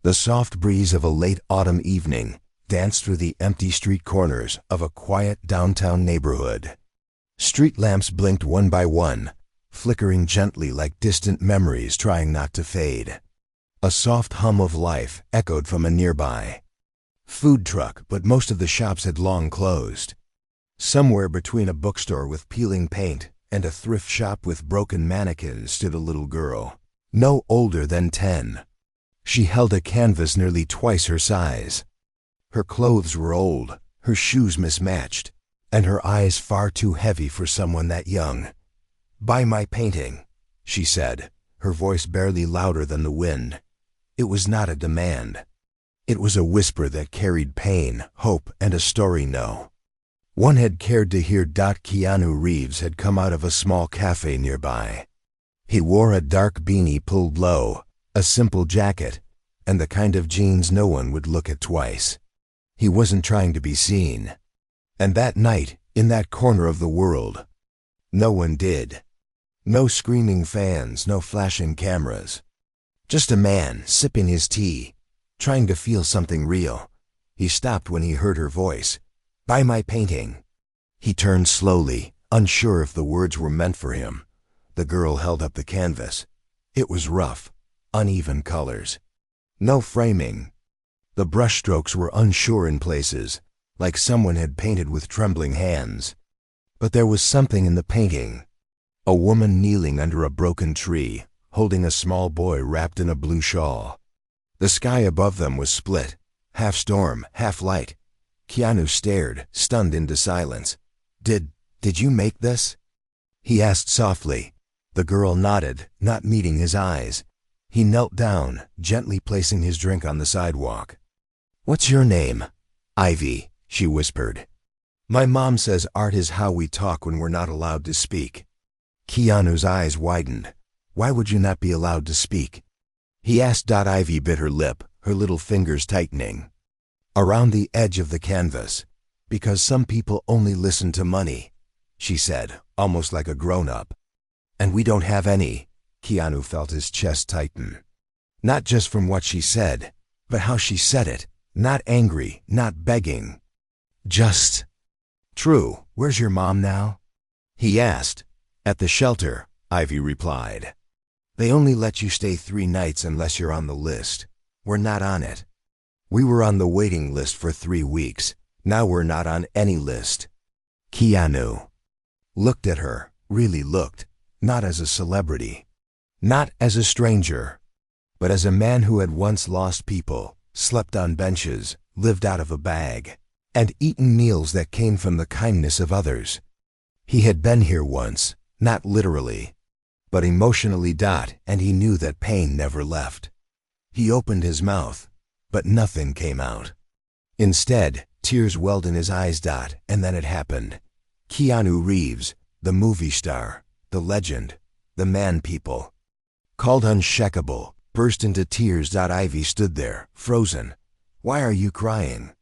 The soft breeze of a late autumn evening danced through the empty street corners of a quiet downtown neighborhood. Street lamps blinked one by one, flickering gently like distant memories trying not to fade. A soft hum of life echoed from a nearby food truck, but most of the shops had long closed. Somewhere between a bookstore with peeling paint and a thrift shop with broken mannequins stood a little girl, no older than 10. She held a canvas nearly twice her size. Her clothes were old, her shoes mismatched, and her eyes far too heavy for someone that young. "Buy my painting," she said, her voice barely louder than the wind. It was not a demand. It was a whisper that carried pain, hope, and a story no one had cared to hear. Keanu Reeves had come out of a small cafe nearby. He wore a dark beanie pulled low, a simple jacket, and the kind of jeans no one would look at twice. He wasn't trying to be seen. And that night, in that corner of the world, no one did. No screaming fans, no flashing cameras. Just a man sipping his tea, trying to feel something real. He stopped when he heard her voice. "Buy my painting." He turned slowly, unsure if the words were meant for him. The girl held up the canvas. It was rough, uneven colors. No framing. The brushstrokes were unsure in places, like someone had painted with trembling hands. But there was something in the painting. A woman kneeling under a broken tree, holding a small boy wrapped in a blue shawl. The sky above them was split, half storm, half light. Keanu stared, stunned into silence. Did you make this?" he asked softly. The girl nodded, not meeting his eyes. He knelt down, gently placing his drink on the sidewalk. "What's your name?" "Ivy," she whispered. "My mom says art is how we talk when we're not allowed to speak." Keanu's eyes widened. "Why would you not be allowed to speak?" he asked. Ivy bit her lip, her little fingers tightening around the edge of the canvas. "Because some people only listen to money," she said, almost like a grown-up. "And we don't have any." Keanu felt his chest tighten. Not just from what she said, but how she said it. Not angry, not begging. Just true. "Where's your mom now?" he asked. "At the shelter," Ivy replied. "They only let you stay 3 nights unless you're on the list. We're not on it. We were on the waiting list for 3 weeks. Now we're not on any list." Keanu looked at her, really looked, not as a celebrity, not as a stranger, but as a man who had once lost people, slept on benches, lived out of a bag, and eaten meals that came from the kindness of others. He had been here once, not literally, but emotionally. And he knew that pain never left. He opened his mouth, but nothing came out. Instead, tears welled in his eyes. And then it happened. Keanu Reeves, the movie star, the legend, the man people called unshakable, burst into tears. Ivy stood there, frozen. "Why are you crying?"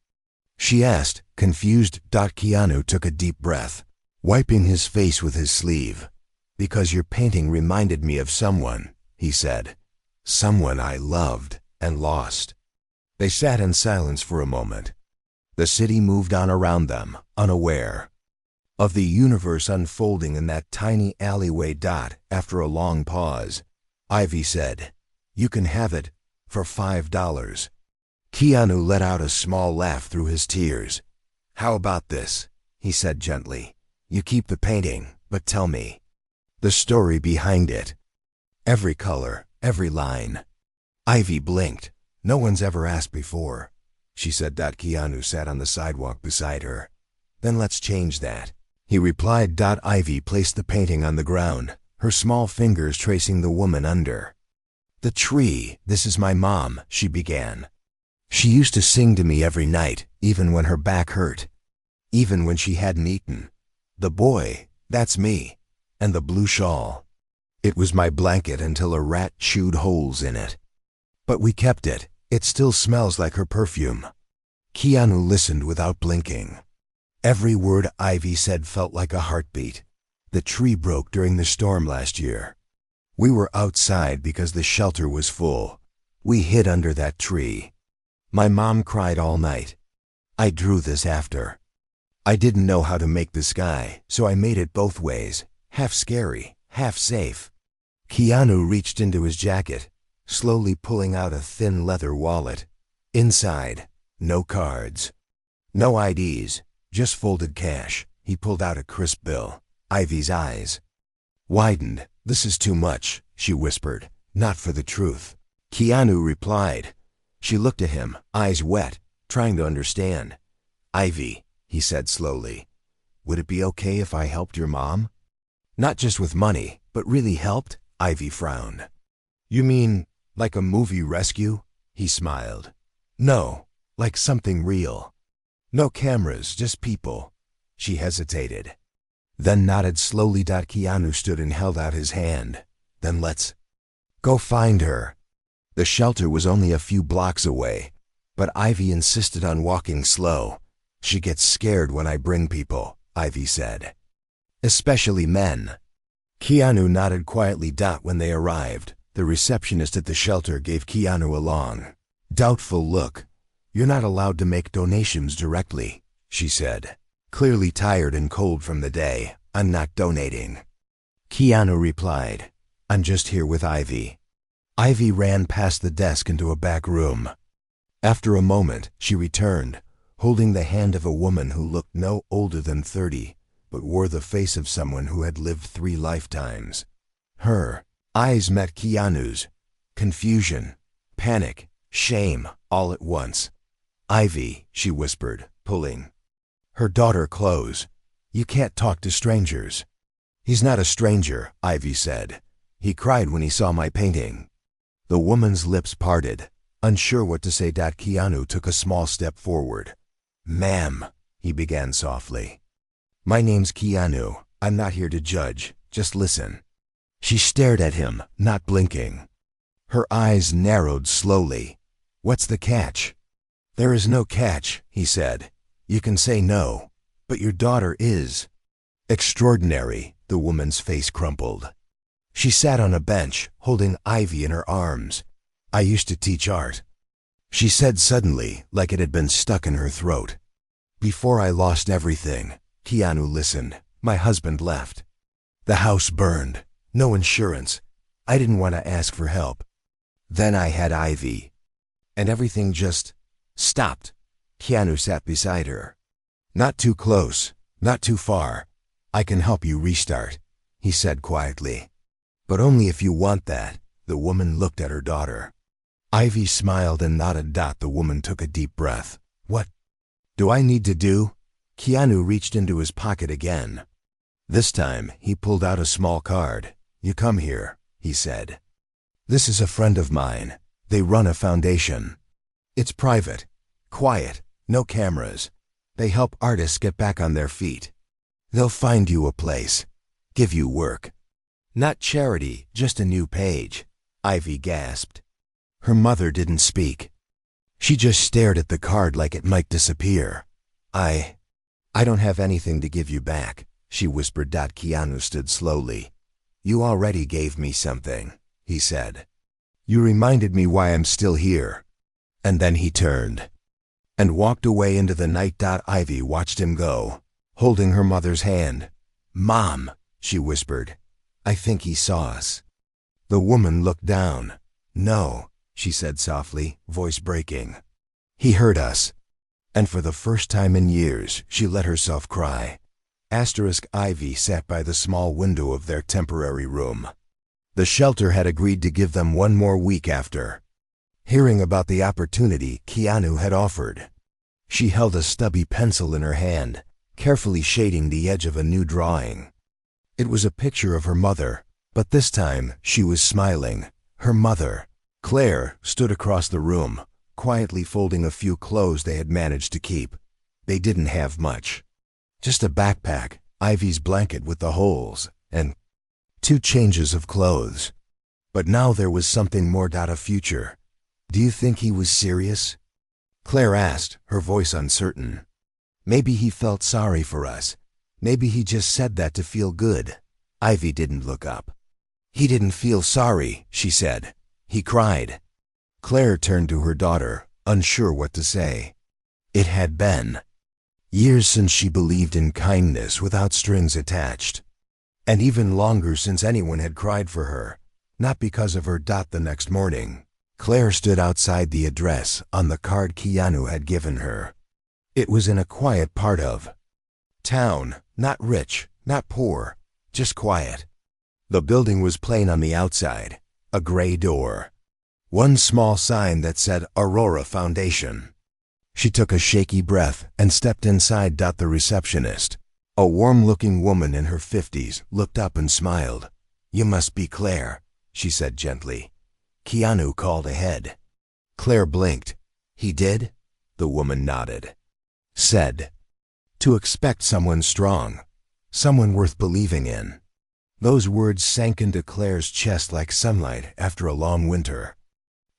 she asked, confused. Keanu took a deep breath, wiping his face with his sleeve. "Because your painting reminded me of someone," he said. "Someone I loved and lost." They sat in silence for a moment. The city moved on around them, unaware of the universe unfolding in that tiny alleyway. After a long pause, Ivy said, "You can have it for $5. Keanu let out a small laugh through his tears. "How about this?" he said gently. "You keep the painting, but tell me the story behind it. Every color, every line." Ivy blinked. "No one's ever asked before," she said. Keanu sat on the sidewalk beside her. "Then let's change that," he replied. Ivy placed the painting on the ground, her small fingers tracing the woman under the tree. "This is my mom," she began. "She used to sing to me every night, even when her back hurt, even when she hadn't eaten. The boy, that's me, and the blue shawl. It was my blanket until a rat chewed holes in it. But we kept it. It still smells like her perfume." Keanu listened without blinking. Every word Ivy said felt like a heartbeat. "The tree broke during the storm last year. We were outside because the shelter was full. We hid under that tree. My mom cried all night. I drew this after. I didn't know how to make the sky, so I made it both ways, half scary, half safe. Keanu reached into his jacket, slowly pulling out a thin leather wallet. Inside, no cards. No IDs, just folded cash. He pulled out a crisp bill. Ivy's eyes widened. "This is too much," she whispered. "Not for the truth." Keanu replied. She looked at him, eyes wet, trying to understand. "Ivy," he said slowly, "would it be okay if I helped your mom?" "Not just with money, but really helped?" Ivy frowned. "You mean like a movie rescue?" He smiled. "No, like something real. No cameras, just people." She hesitated, then nodded slowly. Keanu stood and held out his hand. "Then let's go find her." The shelter was only a few blocks away, but Ivy insisted on walking slow. "She gets scared when I bring people," Ivy said. "Especially men." Keanu nodded quietly. When they arrived, the receptionist at the shelter gave Keanu a long, doubtful look. "You're not allowed to make donations directly," she said. Clearly tired and cold from the day. "I'm not donating." Keanu replied, "I'm just here with Ivy." Ivy ran past the desk into a back room. After a moment, she returned, holding the hand of a woman who looked no older than 30, but wore the face of someone who had lived 3 lifetimes. Her eyes met Keanu's. Confusion, panic, shame, all at once. "Ivy," she whispered, pulling her daughter close. "You can't talk to strangers." "He's not a stranger," Ivy said. "He cried when he saw my painting." The woman's lips parted, unsure what to say. Keanu took a small step forward. "Ma'am," he began softly. "My name's Keanu. I'm not here to judge. Just listen." She stared at him, not blinking. Her eyes narrowed slowly. "What's the catch?" "There is no catch," he said. "You can say no, but your daughter is extraordinary." The woman's face crumpled. She sat on a bench, holding Ivy in her arms. "I used to teach art," she said suddenly, like it had been stuck in her throat. "Before I lost everything." Keanu listened. "My husband left. The house burned. No insurance. I didn't want to ask for help. Then I had Ivy. And everything just stopped." Keanu sat beside her. "Not too close, not too far. I can help you restart," he said quietly. "But only if you want that." The woman looked at her daughter. Ivy smiled and nodded. The woman took a deep breath. "What do I need to do?" Keanu reached into his pocket again. This time, he pulled out a small card. "You come here," he said. "This is a friend of mine. They run a foundation. It's private, quiet, no cameras. They help artists get back on their feet. They'll find you a place, give you work." "Not charity, just a new page," Ivy gasped. Her mother didn't speak. She just stared at the card like it might disappear. I don't have anything to give you back," she whispered. Keanu stood slowly. "You already gave me something," he said. "You reminded me why I'm still here." And then he turned and walked away into the night. Ivy watched him go, holding her mother's hand. "Mom," she whispered, "I think he saw us." The woman looked down. "No," she said softly, voice breaking. "He heard us." And for the first time in years, she let herself cry. Ivy sat by the small window of their temporary room. The shelter had agreed to give them 1 more week after hearing about the opportunity Keanu had offered. She held a stubby pencil in her hand, carefully shading the edge of a new drawing. It was a picture of her mother, but this time she was smiling. Her mother, Claire, stood across the room, quietly folding a few clothes they had managed to keep. They didn't have much. Just a backpack, Ivy's blanket with the holes, and 2 changes of clothes. But now there was something more. A future. "Do you think he was serious?" Claire asked, her voice uncertain. "Maybe he felt sorry for us. Maybe he just said that to feel good." Ivy didn't look up. "He didn't feel sorry," she said. "He cried." Claire turned to her daughter, unsure what to say. It had been years since she believed in kindness without strings attached. And even longer since anyone had cried for her, not because of her. The next morning, Claire stood outside the address on the card Keanu had given her. It was in a quiet part of town, not rich, not poor, just quiet. The building was plain on the outside, a gray door. One small sign that said Aurora Foundation. She took a shaky breath and stepped inside. The receptionist, a warm-looking woman in her 50s, looked up and smiled. "You must be Claire," she said gently. "Keanu called ahead." Claire blinked. "He did?" The woman nodded. Said, "To expect someone strong, someone worth believing in." Those words sank into Claire's chest like sunlight after a long winter.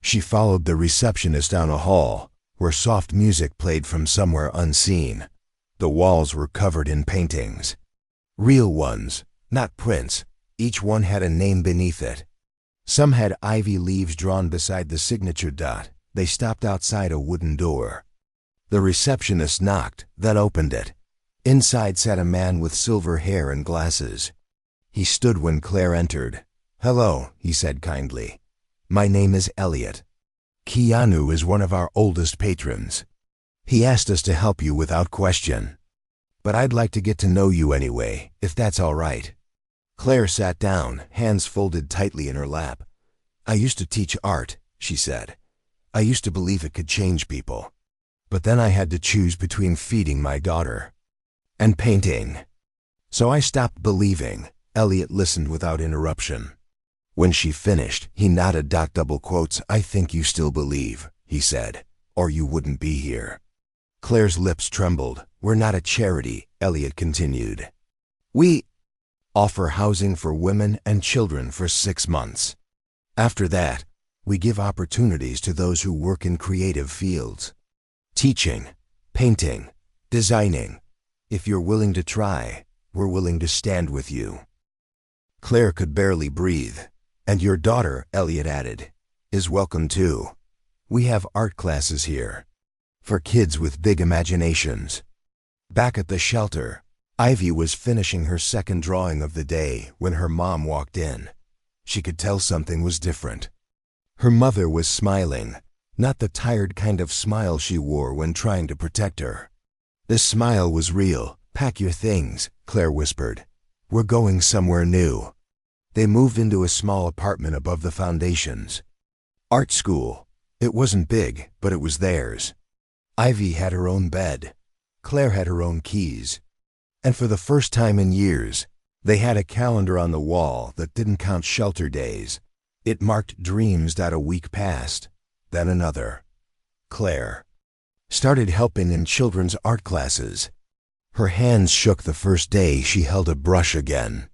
She followed the receptionist down a hall, where soft music played from somewhere unseen. The walls were covered in paintings. Real ones, not prints. Each one had a name beneath it. Some had ivy leaves drawn beside the signature. They stopped outside a wooden door. The receptionist knocked, then opened it. Inside sat a man with silver hair and glasses. He stood when Claire entered. "Hello," he said kindly. "My name is Elliot. Keanu is one of our oldest patrons. He asked us to help you without question. But I'd like to get to know you anyway, if that's all right." Claire sat down, hands folded tightly in her lap. "I used to teach art," she said. "I used to believe it could change people. But then I had to choose between feeding my daughter and painting. So I stopped believing." Elliot listened without interruption. When she finished, he nodded. Double quotes, "I think you still believe," he said, "or you wouldn't be here." Claire's lips trembled. "We're not a charity," Elliot continued. "We offer housing for women and children for 6 months. After that, we give opportunities to those who work in creative fields. Teaching, painting, designing. If you're willing to try, we're willing to stand with you." Claire could barely breathe. "And your daughter," Elliot added, "is welcome too. We have art classes here for kids with big imaginations." Back at the shelter, Ivy was finishing her second drawing of the day when her mom walked in. She could tell something was different. Her mother was smiling, not the tired kind of smile she wore when trying to protect her. This smile was real. "Pack your things," Claire whispered. "We're going somewhere new." They moved into a small apartment above the foundations. Art school. It wasn't big, but it was theirs. Ivy had her own bed. Claire had her own keys. And for the first time in years, they had a calendar on the wall that didn't count shelter days. It marked dreams. A week passed, then another. Claire started helping in children's art classes. Her hands shook the first day she held a brush again.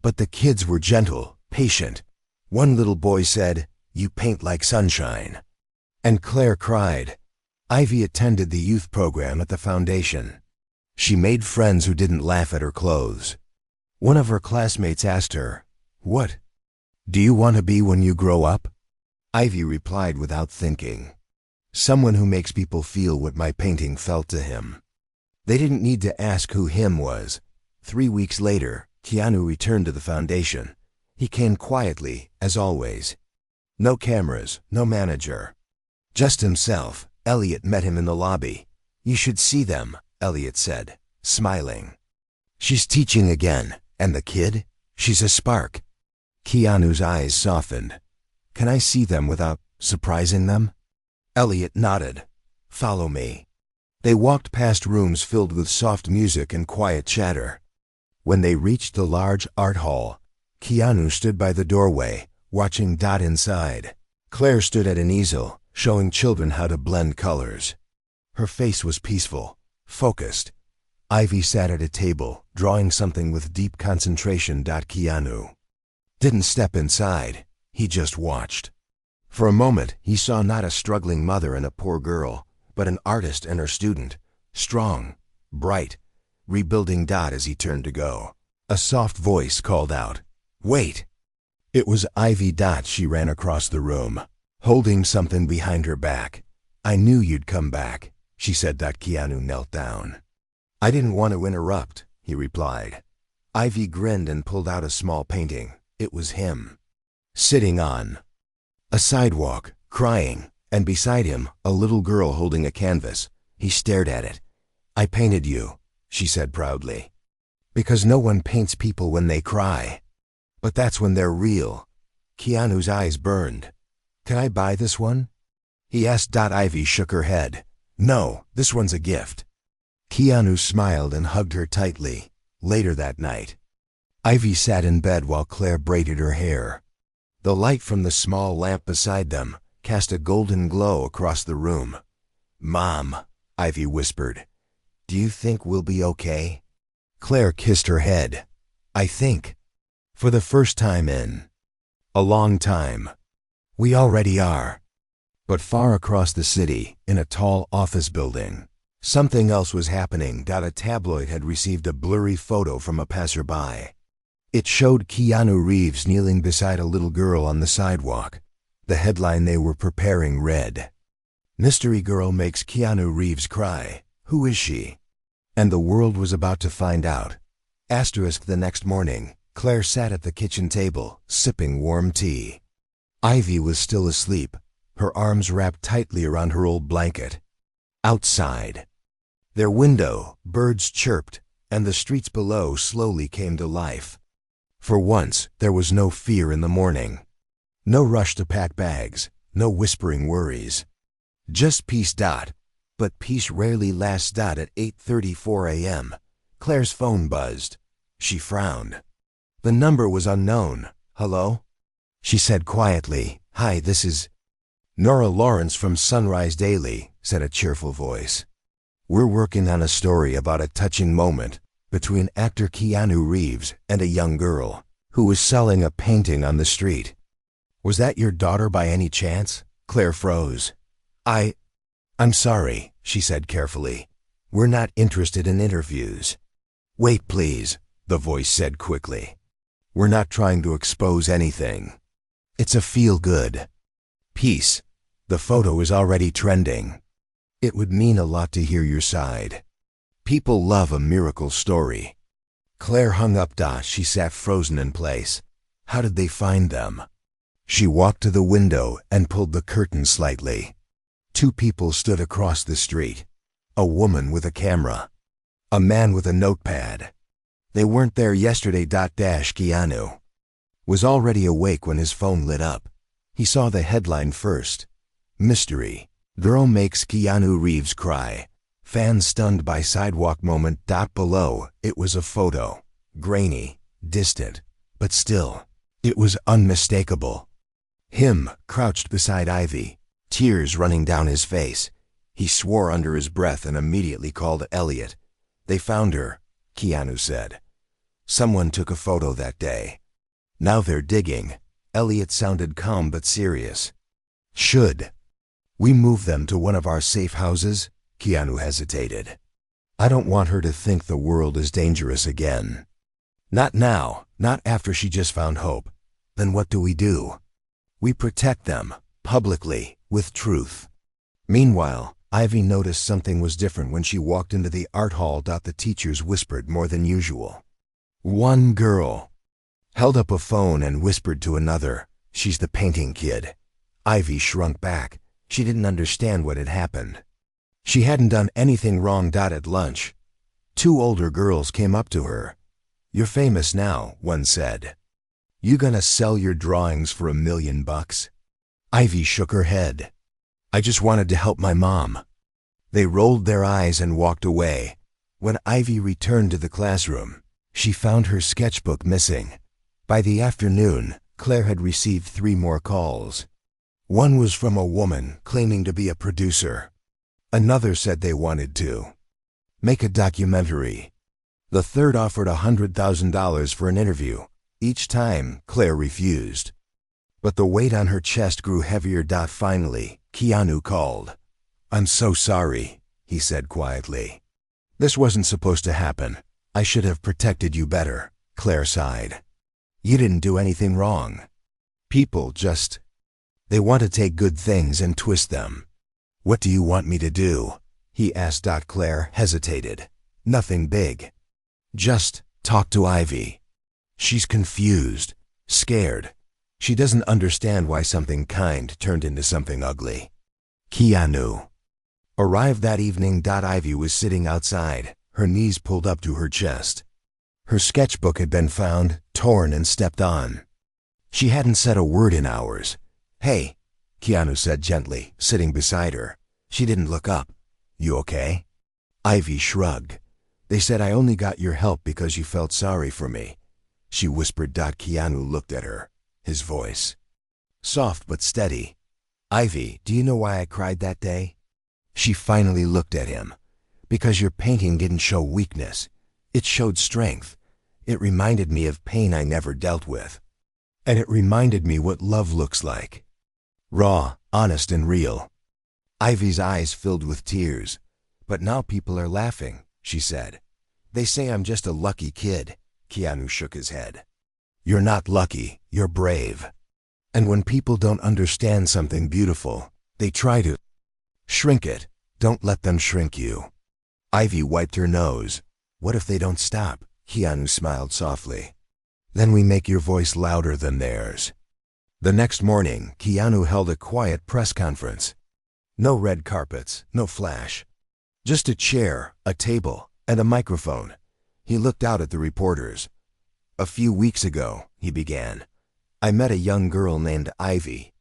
But the kids were gentle, patient. One little boy said, "You paint like sunshine." And Claire cried. Ivy attended the youth program at the foundation. She made friends who didn't laugh at her clothes. One of her classmates asked her, "What do you want to be when you grow up?" Ivy replied without thinking, "Someone who makes people feel what my painting felt to him." They didn't need to ask who him was. 3 weeks later, Keanu returned to the foundation. He came quietly, as always. No cameras, no manager. Just himself. Elliot met him in the lobby. "You should see them," Elliot said, smiling. "She's teaching again. And the kid? She's a spark." Keanu's eyes softened. "Can I see them without surprising them?" Elliot nodded. "Follow me." They walked past rooms filled with soft music and quiet chatter. When they reached the large art hall, Keanu stood by the doorway, watching inside. Claire stood at an easel, showing children how to blend colors. Her face was peaceful, focused. Ivy sat at a table, drawing something with deep concentration. Keanu didn't step inside. He just watched. For a moment, he saw not a struggling mother and a poor girl, but an artist and her student, strong, bright, rebuilding. As he turned to go, a soft voice called out, "Wait!" It was Ivy. She ran across the room. holding something behind her back. I knew you'd come back, she said. Keanu knelt down. I didn't want to interrupt, he replied. Ivy grinned and pulled out a small painting. It was him, sitting on a sidewalk, crying, and beside him, a little girl holding a canvas. He stared at it. I painted you, she said proudly. Because no one paints people when they cry. But that's when they're real. Keanu's eyes burned. Can I buy this one? He asked. Ivy shook her head. No, this one's a gift. Keanu smiled and hugged her tightly. Later that night, Ivy sat in bed while Claire braided her hair. The light from the small lamp beside them cast a golden glow across the room. Mom, Ivy whispered, do you think we'll be okay? Claire kissed her head. I think, for the first time in a long time, we already are. But far across the city, in a tall office building, something else was happening. A tabloid had received a blurry photo from a passerby. It showed Keanu Reeves kneeling beside a little girl on the sidewalk. The headline they were preparing read, Mystery Girl Makes Keanu Reeves Cry. Who is she? And the world was about to find out. The next morning, Claire sat at the kitchen table, sipping warm tea. Ivy was still asleep, her arms wrapped tightly around her old blanket. Outside their window, birds chirped, and the streets below slowly came to life. For once, there was no fear in the morning. No rush to pack bags, no whispering worries. Just peace. But peace rarely lasts. At 8:34 a.m., Claire's phone buzzed. She frowned. The number was unknown. Hello? She said quietly. Hi, this is Nora Lawrence from Sunrise Daily, said a cheerful voice. We're working on a story about a touching moment between actor Keanu Reeves and a young girl who was selling a painting on the street. Was that your daughter by any chance? Claire froze. I'm sorry, she said carefully. We're not interested in interviews. Wait, please, the voice said quickly. We're not trying to expose anything. It's a feel-good piece. The photo is already trending. It would mean a lot to hear your side. People love a miracle story. Claire hung up. She sat frozen in place. How did they find them? She walked to the window and pulled the curtain slightly. Two people stood across the street. A woman with a camera. A man with a notepad. They weren't there yesterday. Keanu was already awake when his phone lit up. He saw the headline first. Mystery Girl Makes Keanu Reeves Cry. Fans stunned by sidewalk moment. Below, it was a photo. Grainy, distant, but still, it was unmistakable. Him, crouched beside Ivy, tears running down his face. He swore under his breath and immediately called Elliot. They found her, Keanu said. Someone took a photo that day. Now they're digging. Elliot sounded calm but serious. Should we move them to one of our safe houses? Keanu hesitated. I don't want her to think the world is dangerous again. Not now, not after she just found hope. Then what do? We protect them, publicly, with truth. Meanwhile, Ivy noticed something was different when she walked into the art hall. The teachers whispered more than usual. One girl held up a phone and whispered to another, "She's the painting kid." Ivy shrunk back. She didn't understand what had happened. She hadn't done anything wrong. At lunch, two older girls came up to her. "You're famous now," one said. "You gonna sell your drawings for $1 million?" Ivy shook her head. "I just wanted to help my mom." They rolled their eyes and walked away. When Ivy returned to the classroom, she found her sketchbook missing. By the afternoon, Claire had received 3 more calls. One was from a woman claiming to be a producer. Another said they wanted to make a documentary. The third offered $100,000 for an interview. Each time, Claire refused. But the weight on her chest grew heavier. Finally, Keanu called. "I'm so sorry," he said quietly. "This wasn't supposed to happen. I should have protected you better," Claire sighed. "You didn't do anything wrong. People just They want to take good things and twist them. What do you want me to do? He asked. Claire hesitated. Nothing big. Just talk to Ivy. She's confused, scared. She doesn't understand why something kind turned into something ugly. Keanu arrived that evening. Ivy was sitting outside, her knees pulled up to her chest. Her sketchbook had been found, torn and stepped on. She hadn't said a word in hours. "Hey," Keanu said gently, sitting beside her. She didn't look up. "You okay?" Ivy shrugged. "They said I only got your help because you felt sorry for me," she whispered. Keanu looked at her, his voice soft but steady. "Ivy, do you know why I cried that day?" She finally looked at him. "Because your painting didn't show weakness. It showed strength. It reminded me of pain I never dealt with. And it reminded me what love looks like. Raw, honest and real." Ivy's eyes filled with tears. "But now people are laughing," she said. "They say I'm just a lucky kid." Keanu shook his head. "You're not lucky, you're brave. And when people don't understand something beautiful, they try to shrink it. Don't let them shrink you." Ivy wiped her nose. "What if they don't stop?" Keanu smiled softly. "Then we make your voice louder than theirs." The next morning, Keanu held a quiet press conference. No red carpets, no flash. Just a chair, a table, and a microphone. He looked out at the reporters. "A few weeks ago," he began, "I met a young girl named Ivy.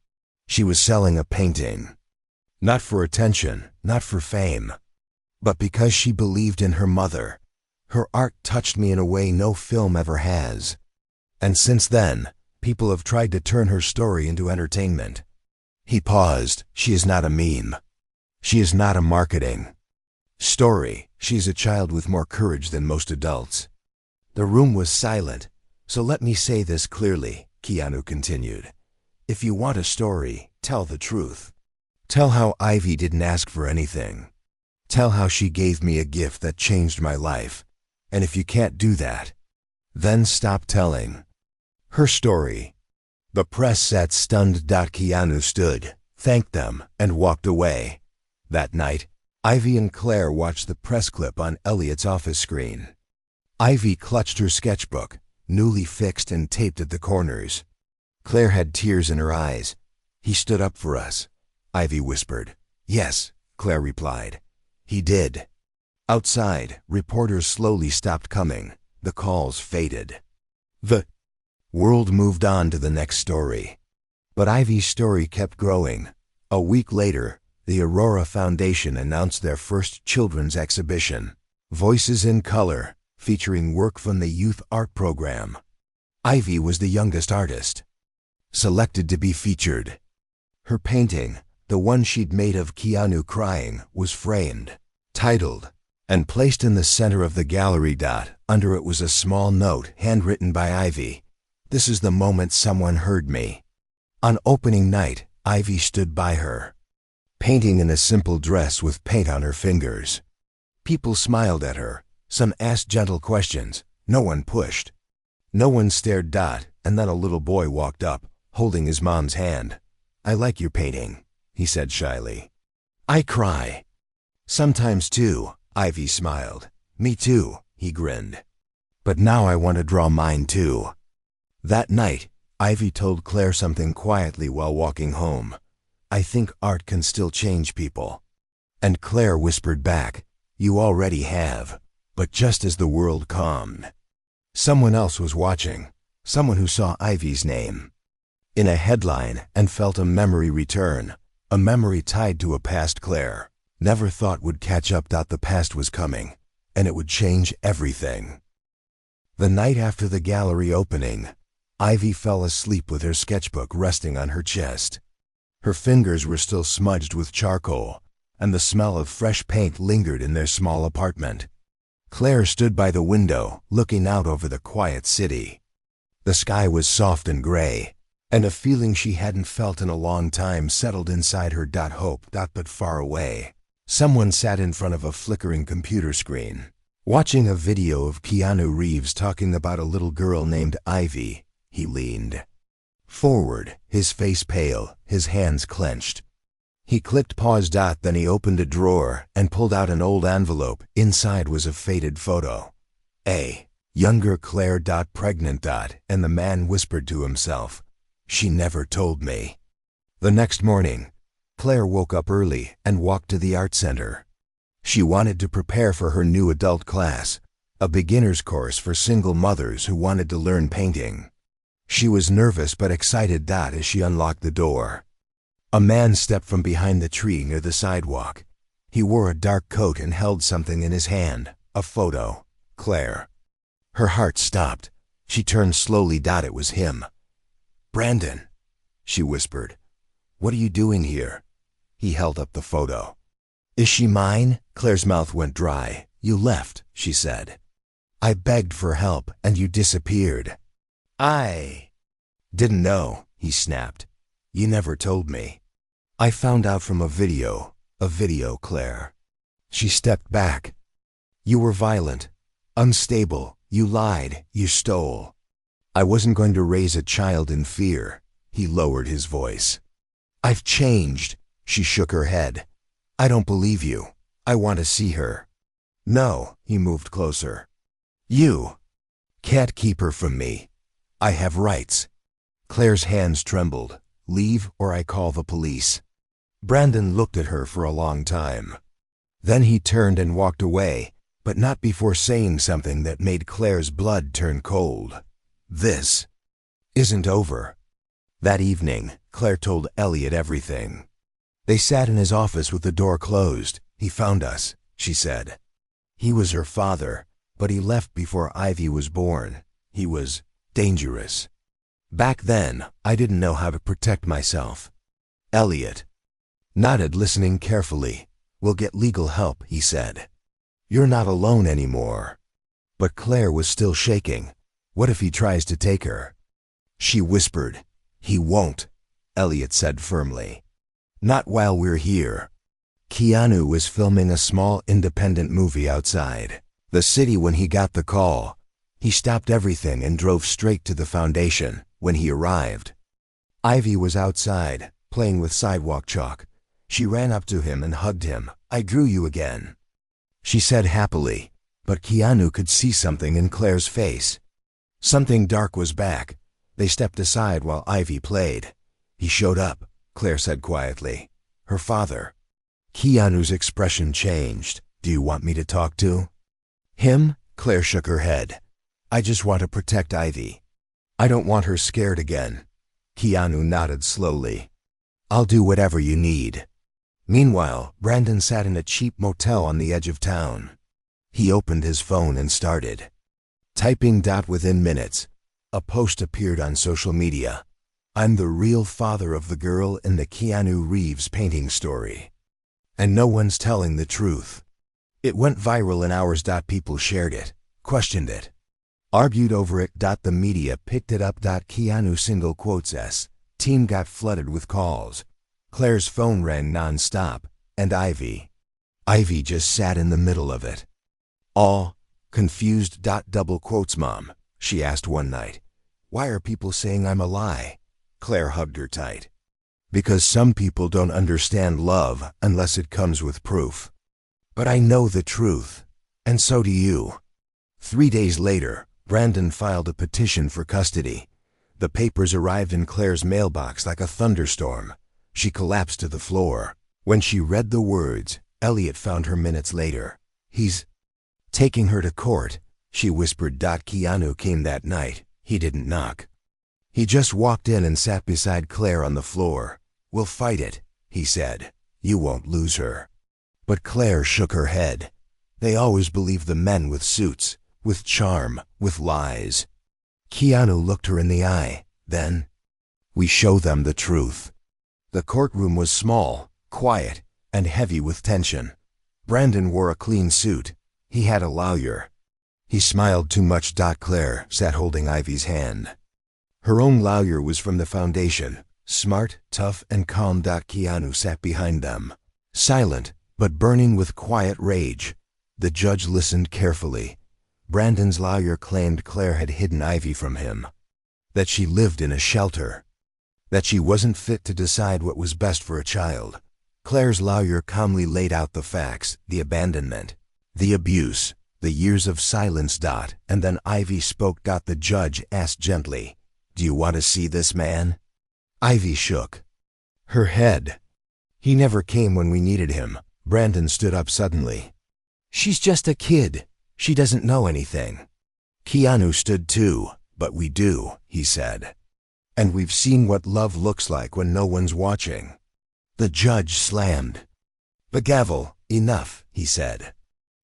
She was selling a painting. Not for attention, not for fame, but because she believed in her mother. Her art touched me in a way no film ever has. And since then, people have tried to turn her story into entertainment." He paused. "She is not a meme. She is not a marketing story. She is a child with more courage than most adults." The room was silent. "So let me say this clearly," Keanu continued. "If you want a story, tell the truth. Tell how Ivy didn't ask for anything. Tell how she gave me a gift that changed my life. And if you can't do that, then stop telling her story." The press sat stunned. Keanu stood, thanked them, and walked away. That night, Ivy and Claire watched the press clip on Elliot's office screen. Ivy clutched her sketchbook, newly fixed and taped at the corners. Claire had tears in her eyes. "He stood up for us," Ivy whispered. "Yes," Claire replied. "He did." Outside, reporters slowly stopped coming. The calls faded. The world moved on to the next story. But Ivy's story kept growing. A week later, the Aurora Foundation announced their first children's exhibition, Voices in Color, featuring work from the youth art program. Ivy was the youngest artist selected to be featured. Her painting, the one she'd made of Keanu crying, was framed, titled, and placed in the center of the gallery. Under it was a small note handwritten by Ivy. "This is the moment someone heard me." On opening night, Ivy stood by her, painting in a simple dress with paint on her fingers. People smiled at her. Some asked gentle questions. No one pushed. No one stared. And then a little boy walked up, holding his mom's hand. "I like your painting," he said shyly. "I cry sometimes too," Ivy smiled. "Me too," he grinned. "But now I want to draw mine too." That night, Ivy told Claire something quietly while walking home. "I think art can still change people." And Claire whispered back, "You already have." But just as the world calmed, someone else was watching, someone who saw Ivy's name in a headline and felt a memory return, a memory tied to a past Claire never thought would catch up. The past was coming, and it would change everything. The night after the gallery opening, Ivy fell asleep with her sketchbook resting on her chest. Her fingers were still smudged with charcoal, and the smell of fresh paint lingered in their small apartment. Claire stood by the window, looking out over the quiet city. The sky was soft and gray, and a feeling she hadn't felt in a long time settled inside her. Hope. But far away, someone sat in front of a flickering computer screen, watching a video of Keanu Reeves talking about a little girl named Ivy. He leaned Forward, his face pale, his hands clenched. He clicked pause. Then he opened a drawer and pulled out an old envelope. Inside was a faded photo. Younger Claire. Pregnant. And the man whispered to himself, "She never told me." The next morning, Claire woke up early and walked to the art center. She wanted to prepare for her new adult class, a beginner's course for single mothers who wanted to learn painting. She was nervous but excited. As she unlocked the door, a man stepped from behind the tree near the sidewalk. He wore a dark coat and held something in his hand, a photo. Claire. Her heart stopped. She turned slowly. It was him. "Brandon," she whispered. "What are you doing here?" He held up the photo. "Is she mine?" Claire's mouth went dry. "You left," she said. "I begged for help and you disappeared." "I didn't know," he snapped. "You never told me." "I found out from a video, Claire." She stepped back. "You were violent, unstable, you lied, you stole." "I wasn't going to raise a child in fear." He lowered his voice. "I've changed." She shook her head. "I don't believe you. I want to see her." "No," he moved closer. "You can't keep her from me. I have rights." Claire's hands trembled. "Leave or I call the police." Brandon looked at her for a long time. Then he turned and walked away, but not before saying something that made Claire's blood turn cold. "This isn't over." That evening, Claire told Elliot everything. They sat in his office with the door closed. "He found us," she said. "He was her father, but he left before Ivy was born. He was dangerous. Back then, I didn't know how to protect myself." Elliot nodded, listening carefully. "We'll get legal help," he said. "You're not alone anymore." But Claire was still shaking. "What if he tries to take her?" She whispered. "He won't," Elliot said firmly. "Not while we're here." Keanu was filming a small independent movie outside the city when he got the call. He stopped everything and drove straight to the foundation. When he arrived, Ivy was outside, playing with sidewalk chalk. She ran up to him and hugged him. "I drew you again," she said happily, but Keanu could see something in Claire's face. Something dark was back. They stepped aside while Ivy played. "He showed up," Claire said quietly. "Her father." Keanu's expression changed. "Do you want me to talk to him?" Claire shook her head. "I just want to protect Ivy. I don't want her scared again." Keanu nodded slowly. "I'll do whatever you need." Meanwhile, Brandon sat in a cheap motel on the edge of town. He opened his phone and started typing. Within minutes, a post appeared on social media. "I'm the real father of the girl in the Keanu Reeves painting story. And no one's telling the truth." It went viral in hours. People shared it, questioned it, argued over it. The media picked it up. Keanu single quotes S. Team got flooded with calls. Claire's phone rang non-stop, and Ivy just sat in the middle of it, all confused. Double quotes. "Mom," she asked one night, "why are people saying I'm a lie?" Claire hugged her tight. "Because some people don't understand love unless it comes with proof. But I know the truth, and so do you." 3 days later, Brandon filed a petition for custody. The papers arrived in Claire's mailbox like a thunderstorm. She collapsed to the floor. When she read the words, Elliot found her minutes later. "He's taking her to court," she whispered. Keanu came that night. He didn't knock. He just walked in and sat beside Claire on the floor. "We'll fight it," he said. "You won't lose her." But Claire shook her head. "They always believe the men with suits, with charm, with lies." Keanu looked her in the eye. Then, "We show them the truth." The courtroom was small, quiet, and heavy with tension. Brandon wore a clean suit. He had a lawyer. He smiled too much. Claire sat holding Ivy's hand. Her own lawyer was from the foundation, smart, tough, and calm. Keanu sat behind them, silent, but burning with quiet rage. The judge listened carefully. Brandon's lawyer claimed Claire had hidden Ivy from him, that she lived in a shelter, that she wasn't fit to decide what was best for a child. Claire's lawyer calmly laid out the facts, the abandonment, the abuse, the years of silence. And then Ivy spoke. The judge asked gently, "Do you want to see this man?" Ivy shook her head. "He never came when we needed him." Brandon stood up suddenly. "She's just a kid. She doesn't know anything." Keanu stood too. "But we do," he said. "And we've seen what love looks like when no one's watching." The judge slammed the gavel. "Enough," he said.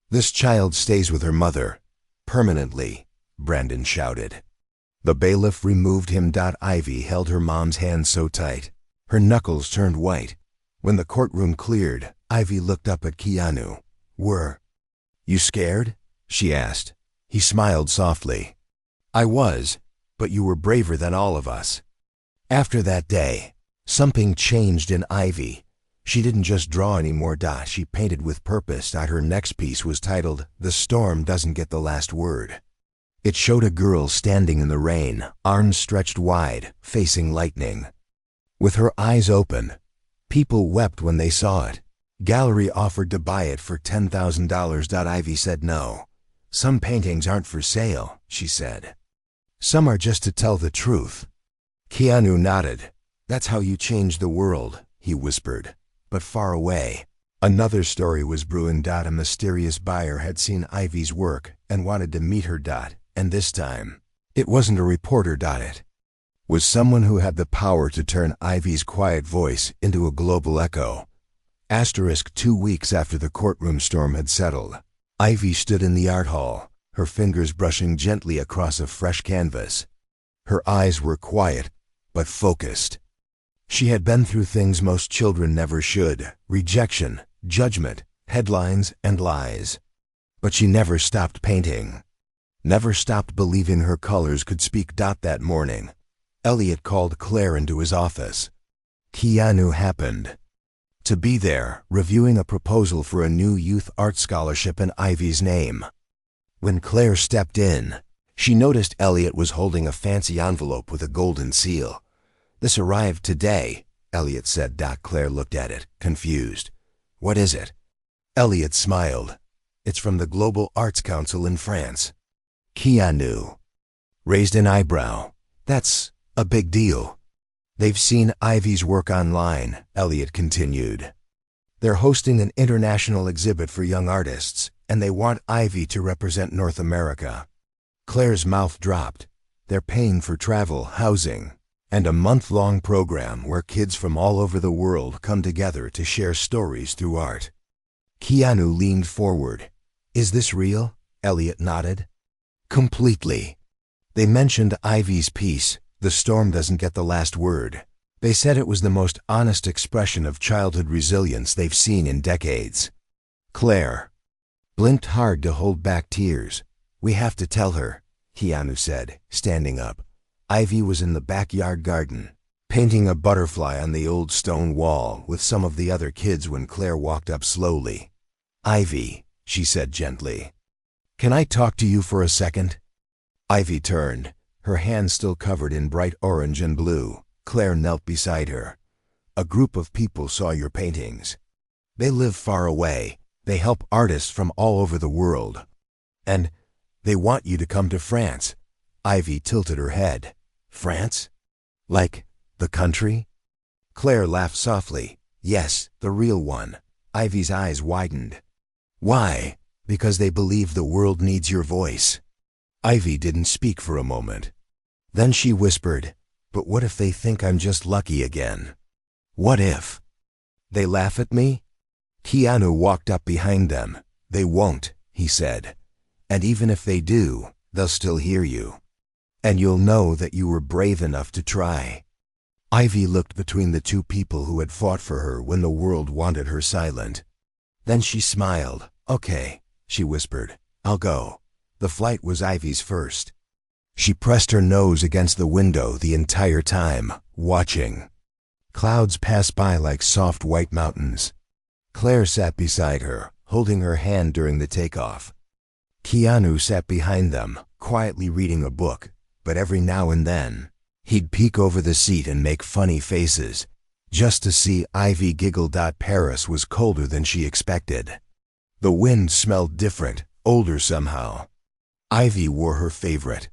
"This child stays with her mother. Permanently," Brandon shouted. The bailiff removed him. Ivy held her mom's hand so tight, her knuckles turned white. When the courtroom cleared, Ivy looked up at Keanu. "Were you scared?" she asked. He smiled softly. "I was, but you were braver than all of us." After that day, something changed in Ivy. She didn't just draw anymore. She painted with purpose. Her next piece was titled, "The Storm Doesn't Get the Last Word." It showed a girl standing in the rain, arms stretched wide, facing lightning. With her eyes open, people wept when they saw it. Gallery offered to buy it for $10,000. Ivy said no. "Some paintings aren't for sale," she said. "Some are just to tell the truth." Keanu nodded. "That's how you change the world," he whispered. But far away, another story was brewing. A mysterious buyer had seen Ivy's work and wanted to meet her. And this time, it wasn't a reporter. It was someone who had the power to turn Ivy's quiet voice into a global echo. 2 weeks after the courtroom storm had settled, Ivy stood in the art hall, her fingers brushing gently across a fresh canvas. Her eyes were quiet, but focused. She had been through things most children never should: rejection, judgment, headlines, and lies. But she never stopped painting. Never stopped believing her colors could speak. That morning, Elliot called Claire into his office. Keanu happened to be there, reviewing a proposal for a new youth art scholarship in Ivy's name. When Claire stepped in, she noticed Elliot was holding a fancy envelope with a golden seal. "This arrived today," Elliot said. Claire looked at it, confused. "What is it?" Elliot smiled. "It's from the Global Arts Council in France." Keanu raised an eyebrow. "That's a big deal." "They've seen Ivy's work online," Elliot continued. "They're hosting an international exhibit for young artists, and they want Ivy to represent North America." Claire's mouth dropped. "They're paying for travel, housing, and a month-long program where kids from all over the world come together to share stories through art." Keanu leaned forward. "Is this real?" Elliot nodded. "Completely. They mentioned Ivy's piece, 'The Storm Doesn't Get the Last Word.' They said it was the most honest expression of childhood resilience they've seen in decades." Claire blinked hard to hold back tears. "We have to tell her," Keanu said, standing up. Ivy was in the backyard garden, painting a butterfly on the old stone wall with some of the other kids when Claire walked up slowly. "Ivy," she said gently, "can I talk to you for a second?" Ivy turned, her hands still covered in bright orange and blue. Claire knelt beside her. "A group of people saw your paintings. They live far away. They help artists from all over the world. And they want you to come to France." Ivy tilted her head. "France? Like the country?" Claire laughed softly. "Yes, the real one." Ivy's eyes widened. "Why?" "Because they believe the world needs your voice." Ivy didn't speak for a moment. Then she whispered, "But what if they think I'm just lucky again? What if they laugh at me?" Keanu walked up behind them. "They won't," he said. "And even if they do, they'll still hear you. And you'll know that you were brave enough to try." Ivy looked between the two people who had fought for her when the world wanted her silent. Then she smiled. "Okay," she whispered. "I'll go." The flight was Ivy's first. She pressed her nose against the window the entire time, watching. Clouds passed by like soft white mountains. Claire sat beside her, holding her hand during the takeoff. Keanu sat behind them, quietly reading a book, but every now and then, He'd peek over the seat and make funny faces, just to see Ivy giggle. Paris was colder than she expected. The wind smelled different, older somehow. Ivy wore her favorite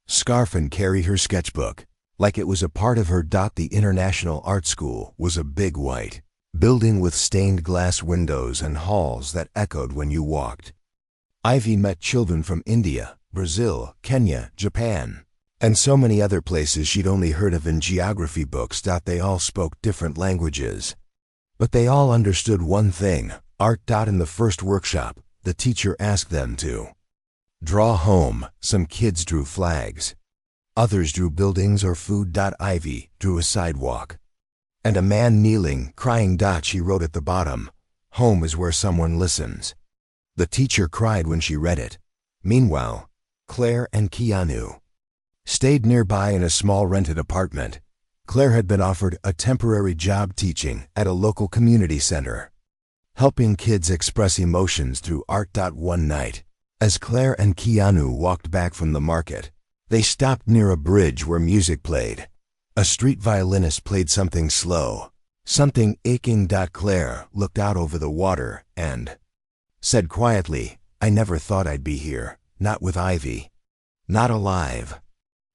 scarf and carried her sketchbook, like it was a part of her. The International Art School was a big white building with stained glass windows and halls that echoed when you walked. Ivy met children from India, Brazil, Kenya, Japan, and so many other places she'd only heard of in geography books. They all spoke different languages, but they all understood one thing: art. In the first workshop, the teacher asked them to draw home. Some kids drew flags. Others drew buildings or food. Ivy drew a sidewalk and a man kneeling, crying. She wrote at the bottom, "Home is where someone listens." The teacher cried when she read it. Meanwhile, Claire and Keanu stayed nearby in a small rented apartment. Claire had been offered a temporary job teaching at a local community center, helping kids express emotions through art. One night, as Claire and Keanu walked back from the market, they stopped near a bridge where music played. A street violinist played something slow, something aching. Claire looked out over the water and said quietly, "I never thought I'd be here, not with Ivy. Not alive.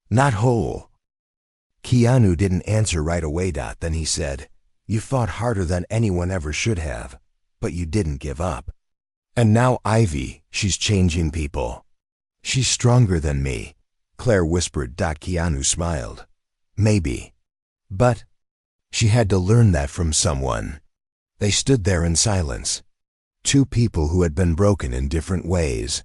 Not whole." Keanu didn't answer right away. Then he said, "You fought harder than anyone ever should have, but you didn't give up. And now Ivy, she's changing people. She's stronger than me," Claire whispered. Keanu smiled. "Maybe. But she had to learn that from someone." They stood there in silence. Two people who had been broken in different ways.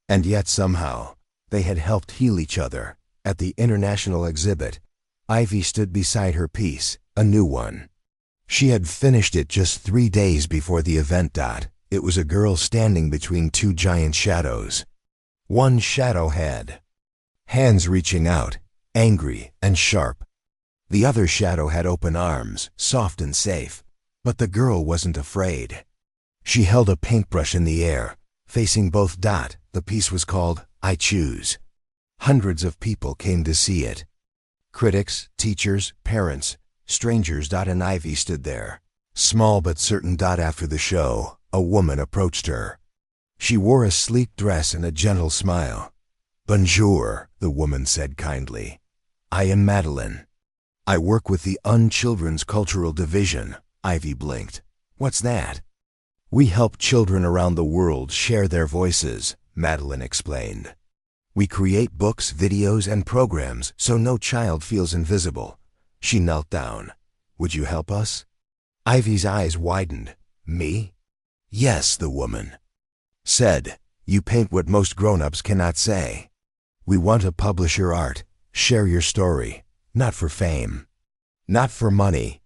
And yet somehow, they had helped heal each other. At the international exhibit, Ivy stood beside her piece, a new one. She had finished it just 3 days before the event. It was a girl standing between two giant shadows. One shadow had hands reaching out, angry and sharp. The other shadow had open arms, soft and safe. But the girl wasn't afraid. She held a paintbrush in the air, facing both. The piece was called "I Choose." Hundreds of people came to see it. Critics, teachers, parents, strangers. And Ivy stood there, small but certain. After the show, a woman approached her. She wore a sleek dress and a gentle smile. "Bonjour," the woman said kindly. "I am Madeline. I work with the Children's Cultural Division." Ivy blinked. "What's that?" "We help children around the world share their voices," Madeline explained. "We create books, videos, and programs so no child feels invisible." She knelt down. "Would you help us?" Ivy's eyes widened. "Me?" "Yes," the woman said. "You paint what most grown-ups cannot say. We want to publish your art, share your story, not for fame, not for money,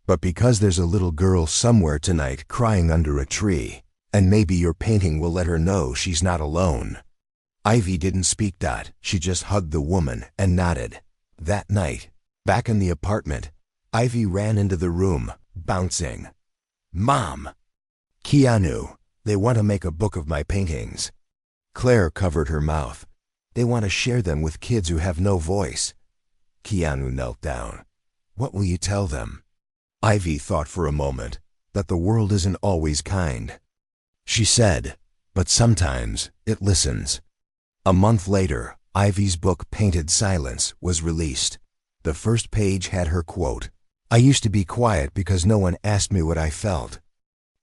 but because there's a little girl somewhere tonight crying under a tree, and maybe your painting will let her know she's not alone." Ivy didn't speak. She just hugged the woman and nodded. That night, back in the apartment, Ivy ran into the room, bouncing. "Mom! Keanu, they want to make a book of my paintings." Claire covered her mouth. "They want to share them with kids who have no voice." Keanu knelt down. "What will you tell them?" Ivy thought for a moment that the world isn't always kind. She said, "But sometimes it listens." A month later, Ivy's book Painted Silence was released. The first page had her quote, "I used to be quiet because no one asked me what I felt.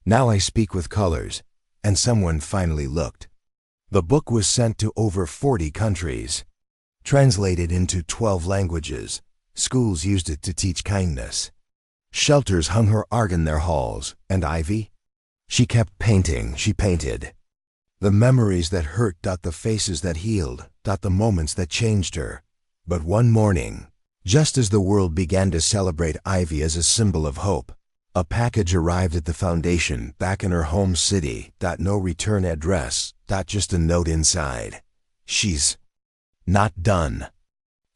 Now I speak with colors," and someone finally looked. The book was sent to over 40 countries, translated into 12 languages. Schools used it to teach kindness. Shelters hung her art in their halls, and Ivy? She kept painting. She painted the memories that hurt. The faces that healed. The moments that changed her. But one morning, just as the world began to celebrate Ivy as a symbol of hope, a package arrived at the foundation back in her home city. No return address. Just a note inside. "She's not done."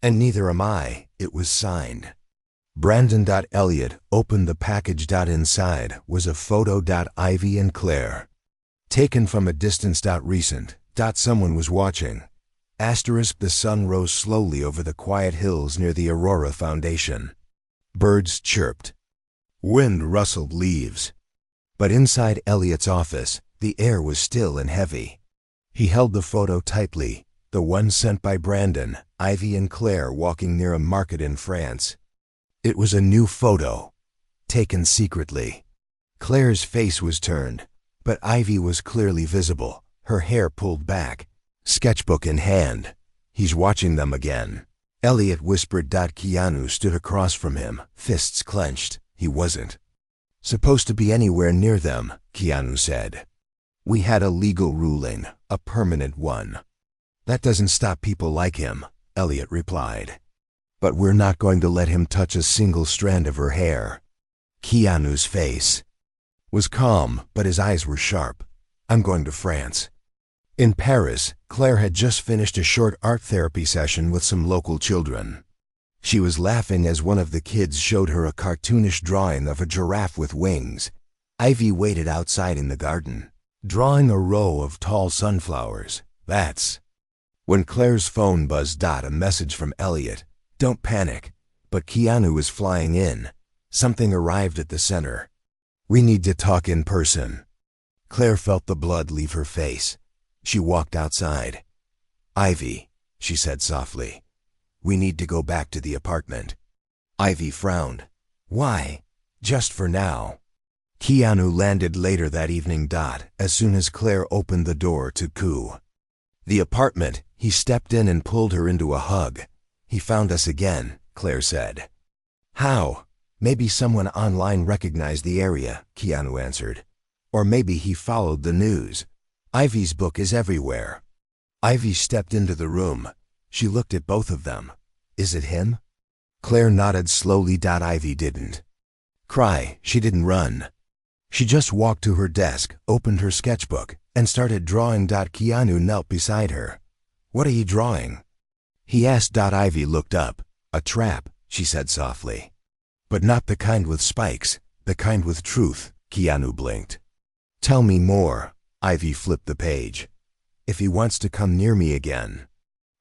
And neither am I. It was signed. Brandon. Elliot opened the package. Inside was a photo. Ivy and Claire, taken from a distance. Recent. Someone was watching. The sun rose slowly over the quiet hills near the Aurora Foundation. Birds chirped. Wind rustled leaves. But inside Elliot's office, the air was still and heavy. He held the photo tightly, the one sent by Brandon, Ivy and Claire walking near a market in France. It was a new photo, taken secretly. Claire's face was turned, but Ivy was clearly visible, her hair pulled back, sketchbook in hand. He's watching them again. Elliot whispered. Keanu stood across from him, fists clenched. He wasn't supposed to be anywhere near them, Keanu said. We had a legal ruling, a permanent one. That doesn't stop people like him, Elliot replied. But we're not going to let him touch a single strand of her hair. Keanu's face was calm, but his eyes were sharp. I'm going to France. In Paris, Claire had just finished a short art therapy session with some local children. She was laughing as one of the kids showed her a cartoonish drawing of a giraffe with wings. Ivy waited outside in the garden, drawing a row of tall sunflowers. That's when Claire's phone buzzed. A message from Elliot. Don't panic. But Keanu was flying in. Something arrived at the center. We need to talk in person. Claire felt the blood leave her face. She walked outside. Ivy, she said softly, we need to go back to the apartment. Ivy frowned. Why? Just for now. Keanu landed later that evening. As soon as Claire opened the door to the apartment, he stepped in and pulled her into a hug. He found us again, Claire said. How? Maybe someone online recognized the area, Keanu answered. Or maybe he followed the news. Ivy's book is everywhere. Ivy stepped into the room. She looked at both of them. Is it him? Claire nodded slowly. Ivy didn't cry. She didn't run. She just walked to her desk, opened her sketchbook, and started drawing. Keanu knelt beside her. What are you drawing? He asked. Ivy looked up. A trap, she said softly. But not the kind with spikes, the kind with truth. Keanu blinked. Tell me more. Ivy flipped the page. If he wants to come near me again,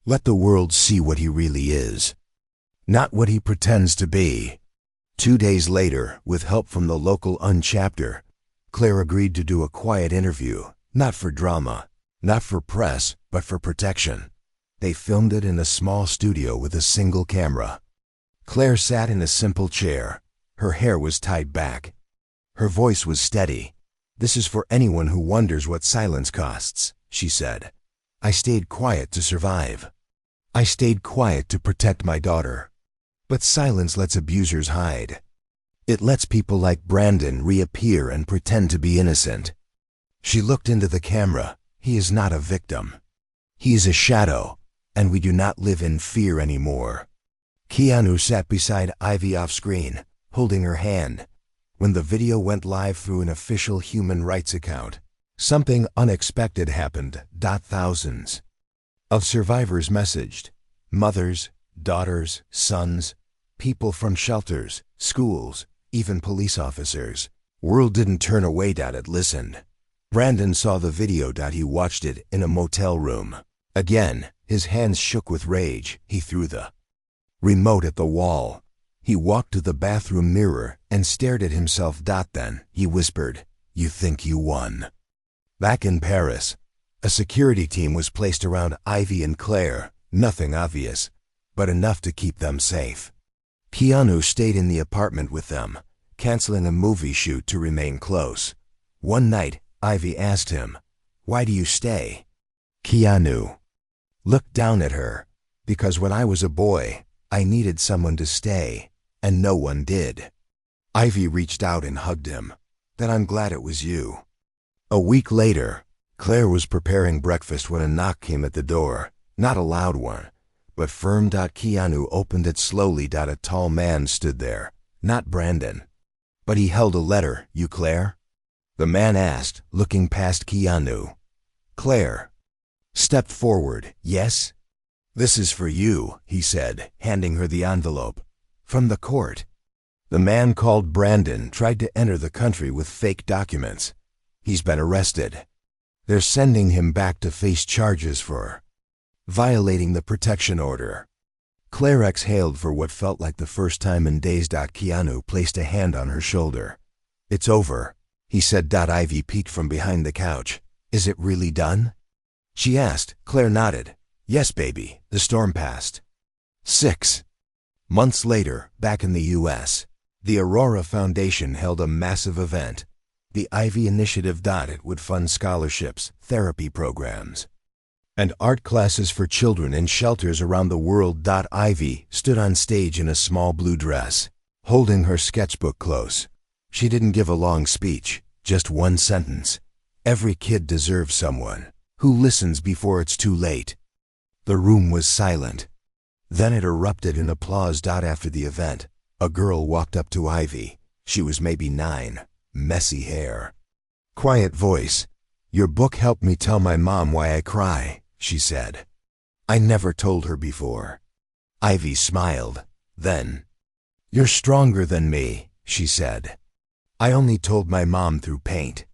let the world see what he really is, not what he pretends to be. 2 days later, with help from the local chapter, Claire agreed to do a quiet interview, not for drama, not for press, but for protection. They filmed it in a small studio with a single camera. Claire sat in a simple chair. Her hair was tied back. Her voice was steady. This is for anyone who wonders what silence costs, she said. I stayed quiet to survive. I stayed quiet to protect my daughter. But silence lets abusers hide. It lets people like Brandon reappear and pretend to be innocent. She looked into the camera. He is not a victim. He is a shadow, and we do not live in fear anymore. Keanu sat beside Ivy off screen, holding her hand. When the video went live through an official human rights account, something unexpected happened. Thousands of survivors messaged. Mothers, daughters, sons, people from shelters, schools, even police officers. World didn't turn away. It listened. Brandon saw the video. He watched it in a motel room. Again, his hands shook with rage. He threw the remote at the wall. He walked to the bathroom mirror and stared at himself. Then, he whispered, You think you won. Back in Paris, a security team was placed around Ivy and Claire. Nothing obvious, but enough to keep them safe. Keanu stayed in the apartment with them, canceling a movie shoot to remain close. One night, Ivy asked him, Why do you stay? Keanu looked down at her. Because when I was a boy, I needed someone to stay, and no one did. Ivy reached out and hugged him. Then I'm glad it was you. A week later, Claire was preparing breakfast when a knock came at the door. Not a loud one, but firm. Keanu opened it slowly. A tall man stood there. Not Brandon. But he held a letter. You Claire? The man asked, looking past Keanu. Claire stepped forward. Yes? This is for you, he said, handing her the envelope. From the court. The man called Brandon tried to enter the country with fake documents. He's been arrested. They're sending him back to face charges for violating the protection order. Claire exhaled for what felt like the first time in days. Keanu placed a hand on her shoulder. "It's over," he said. Ivy peeked from behind the couch. "Is it really done?" she asked. Claire nodded. "Yes, baby." The storm passed. 6 months later, back in the U.S., the Aurora Foundation held a massive event. The Ivy Initiative. It would fund scholarships, therapy programs, and art classes for children in shelters around the world. Ivy stood on stage in a small blue dress, holding her sketchbook close. She didn't give a long speech, just one sentence. "Every kid deserves someone who listens before it's too late." The room was silent. Then it erupted in applause. After the event, a girl walked up to Ivy. She was maybe 9, messy hair, quiet voice. "Your book helped me tell my mom why I cry," she said. "I never told her before." Ivy smiled. Then, "You're stronger than me," she said. "I only told my mom through paint."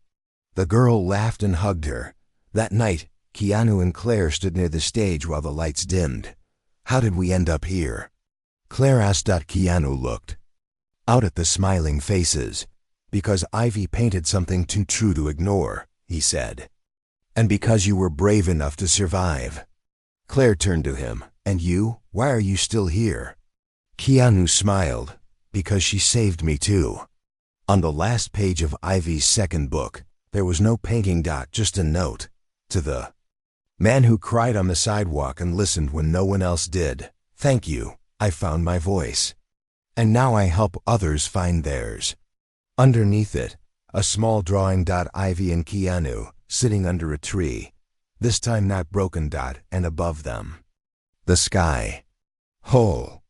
The girl laughed and hugged her. That night, Keanu and Claire stood near the stage while the lights dimmed. "How did we end up here?" Claire asked. Keanu looked out at the smiling faces. "Because Ivy painted something too true to ignore," he said. "And because you were brave enough to survive." Claire turned to him. "And you? Why are you still here?" Keanu smiled. "Because she saved me too." On the last page of Ivy's second book, there was no painting. Just a note. To the man who cried on the sidewalk and listened when no one else did. "Thank you. I found my voice. And now I help others find theirs." Underneath it, a small drawing. Ivy and Keanu, sitting under a tree, this time not broken. And above them, the sky, whole.